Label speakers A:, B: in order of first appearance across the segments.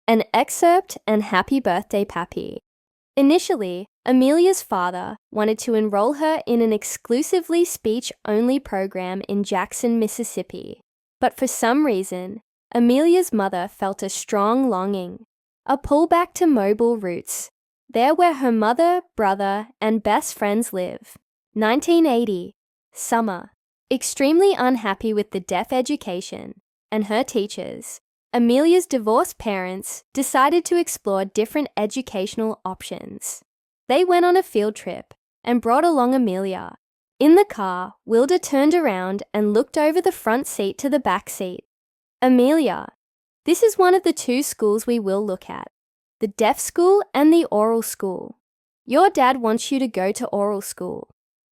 A: An excerpt and happy birthday, Pappy. Initially, Amelia's father wanted to enroll her in an exclusively speech-only program in Jackson, Mississippi. But for some reason, Amelia's mother felt a strong longing, a pull back to Mobile roots, there where her mother, brother, and best friends live. 1980, summer. Extremely unhappy with the deaf education and her teachers, Amelia's divorced parents decided to explore different educational options. They went on a field trip and brought along Amelia. In the car, Wilda turned around and looked over the front seat to the back seat. Amelia, this is one of the two schools we will look at, the deaf school and the oral school. Your dad wants you to go to oral school,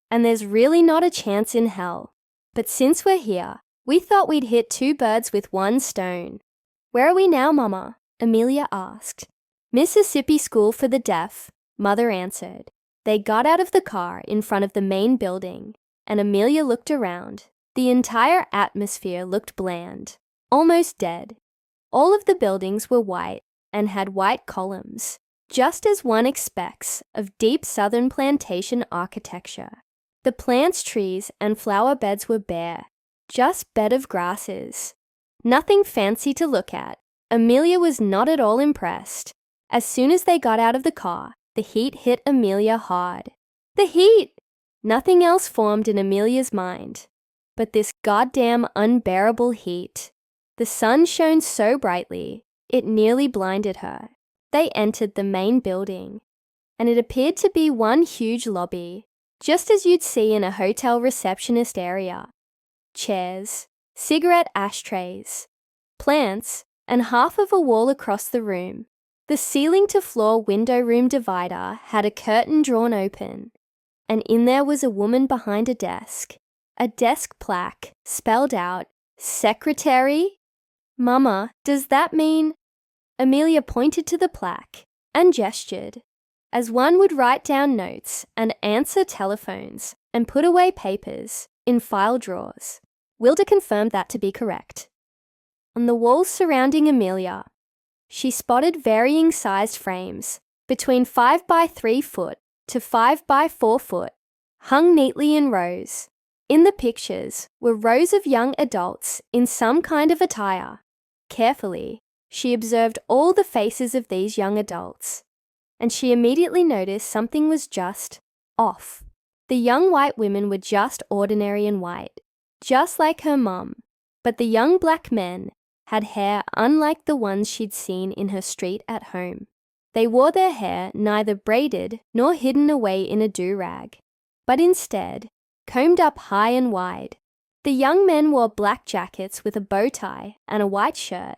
A: and there's really not a chance in hell. But since we're here, we thought we'd hit two birds with one stone. Where are we now, Mama? Amelia asked. Mississippi School for the Deaf, Mother answered. They got out of the car in front of the main building, and Amelia looked around. The entire atmosphere looked bland, almost dead. All of the buildings were white and had white columns, just as one expects of deep southern plantation architecture. The plants, trees, and flower beds were bare, just bed of grasses. Nothing fancy to look at. Amelia was not at all impressed. As soon as they got out of the car, the heat hit Amelia hard. The heat! Nothing else formed in Amelia's mind but this goddamn unbearable heat. The sun shone so brightly, it nearly blinded her. They entered the main building, and it appeared to be one huge lobby, just as you'd see in a hotel receptionist area. Chairs, cigarette ashtrays, plants, and half of a wall across the room. The ceiling-to-floor window room divider had a curtain drawn open, and in there was a woman behind a desk plaque spelled out, Secretary? Mama, does that mean? Amelia pointed to the plaque and gestured, as one would write down notes and answer telephones and put away papers in file drawers. Wilda confirmed that to be correct. On the walls surrounding Amelia, she spotted varying sized frames, between 5 by 3 foot to 5 by 4 foot, hung neatly in rows. In the pictures were rows of young adults in some kind of attire. Carefully, she observed all the faces of these young adults, and she immediately noticed something was just off. The young white women were just ordinary and white, just like her mum, but the young black men had hair unlike the ones she'd seen in her street at home. They wore their hair neither braided nor hidden away in a do-rag, but instead combed up high and wide. The young men wore black jackets with a bow tie and a white shirt,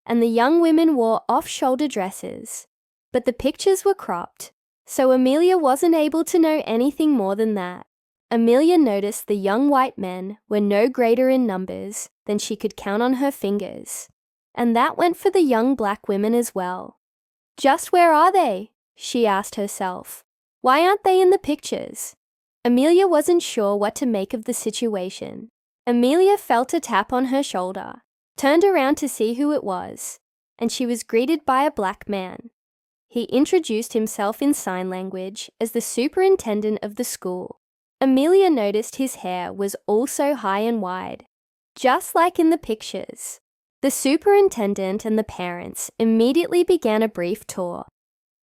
A: and the young women wore off-shoulder dresses, but the pictures were cropped, so Amelia wasn't able to know anything more than that. Amelia noticed the young white men were no greater in numbers than she could count on her fingers, and that went for the young black women as well. Just where are they? She asked herself. Why aren't they in the pictures? Amelia wasn't sure what to make of the situation. Amelia felt a tap on her shoulder, turned around to see who it was, and she was greeted by a black man. He introduced himself in sign language as the superintendent of the school. Amelia noticed his hair was also high and wide, just like in the pictures. The superintendent and the parents immediately began a brief tour,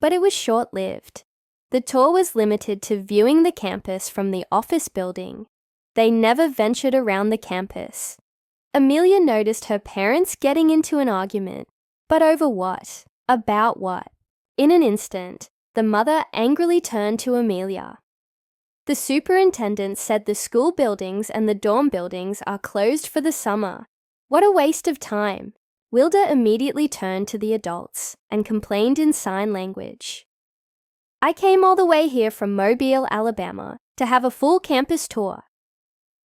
A: but it was short-lived. The tour was limited to viewing the campus from the office building. They never ventured around the campus. Amelia noticed her parents getting into an argument, but over what? About what? In an instant, the mother angrily turned to Amelia. The superintendent said the school buildings and the dorm buildings are closed for the summer. What a waste of time. Wilda immediately turned to the adults and complained in sign language. I came all the way here from Mobile, Alabama, to have a full campus tour.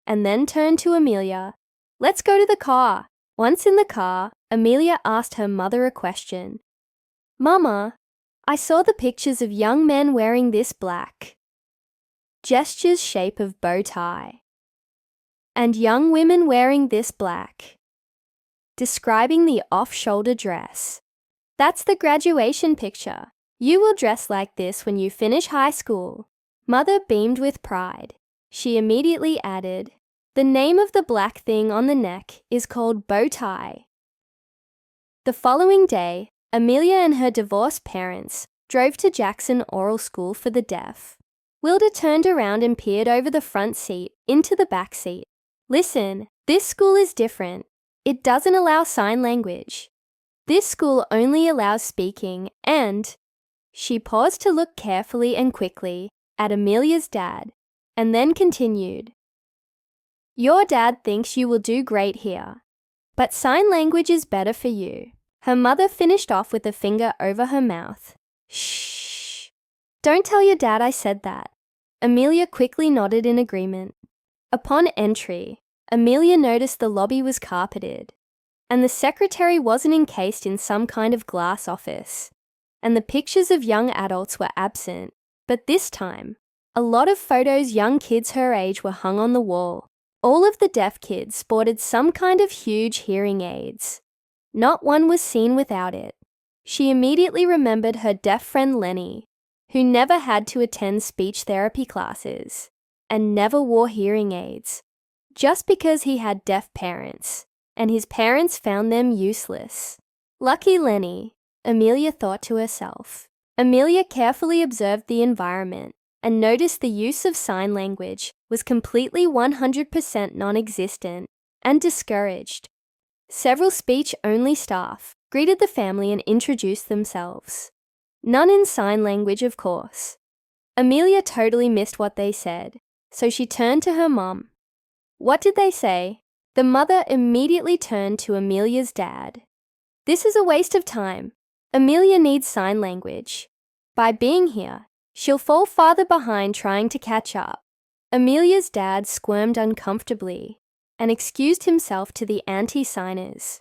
A: And then turned to Amelia. Let's go to the car. Once in the car, Amelia asked her mother a question. Mama, I saw the pictures of young men wearing this black. Gestures shape of bow tie. And young women wearing this black. Describing the off-shoulder dress. That's the graduation picture. You will dress like this when you finish high school." Mother beamed with pride. She immediately added, "The name of the black thing on the neck is called bow tie." The following day, Amelia and her divorced parents drove to Jackson Oral School for the Deaf. Wilda turned around and peered over the front seat into the back seat. "Listen, this school is different. It doesn't allow sign language. This school only allows speaking and—" She paused to look carefully and quickly at Amelia's dad, and then continued, "Your dad thinks you will do great here, but sign language is better for you." Her mother finished off with a finger over her mouth. "Shh. Don't tell your dad I said that." Amelia quickly nodded in agreement. Upon entry, Amelia noticed the lobby was carpeted, and the secretary wasn't encased in some kind of glass office, and the pictures of young adults were absent. But this time, a lot of photos young kids her age were hung on the wall. All of the deaf kids sported some kind of huge hearing aids. Not one was seen without it. She immediately remembered her deaf friend Lenny, who never had to attend speech therapy classes and never wore hearing aids, just because he had deaf parents, and his parents found them useless. Lucky Lenny, Amelia thought to herself. Amelia carefully observed the environment and noticed the use of sign language was completely 100% non-existent and discouraged. Several speech-only staff greeted the family and introduced themselves. None in sign language, of course. Amelia totally missed what they said, so she turned to her mom. What did they say? The mother immediately turned to Amelia's dad. "This is a waste of time. Amelia needs sign language. By being here, she'll fall farther behind trying to catch up." Amelia's dad squirmed uncomfortably and excused himself to the anti-signers.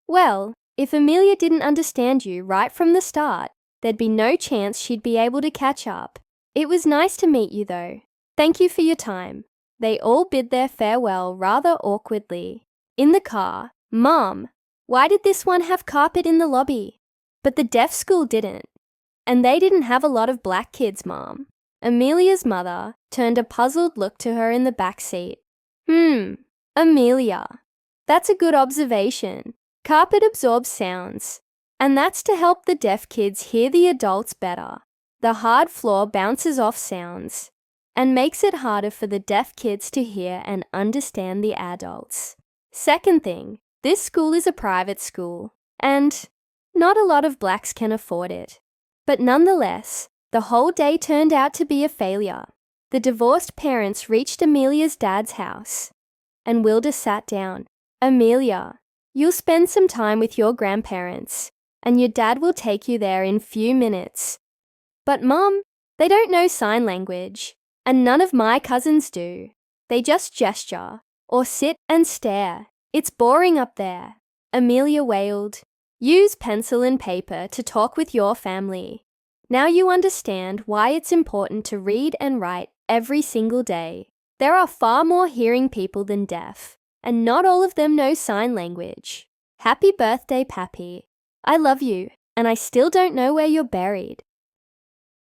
A: "Well, if Amelia didn't understand you right from the start, there'd be no chance she'd be able to catch up. It was nice to meet you, though. Thank you for your time." They all bid their farewell rather awkwardly. In the car, "Mom, why did this one have carpet in the lobby? But the deaf school didn't. And they didn't have a lot of black kids, Mom." Amelia's mother turned a puzzled look to her in the back seat. Amelia, that's a good observation. Carpet absorbs sounds, and that's to help the deaf kids hear the adults better. The hard floor bounces off sounds and makes it harder for the deaf kids to hear and understand the adults. Second thing, this school is a private school, and not a lot of blacks can afford it. But nonetheless, the whole day turned out to be a failure. The divorced parents reached Amelia's dad's house, and Wilda sat down. "Amelia, you'll spend some time with your grandparents, and your dad will take you there in few minutes." "But Mom, they don't know sign language, and none of my cousins do. They just gesture or sit and stare. It's boring up there." Amelia wailed. "Use pencil and paper to talk with your family. Now you understand why it's important to read and write every single day. There are far more hearing people than deaf, and not all of them know sign language. Happy birthday, Pappy. I love you, and I still don't know where you're buried."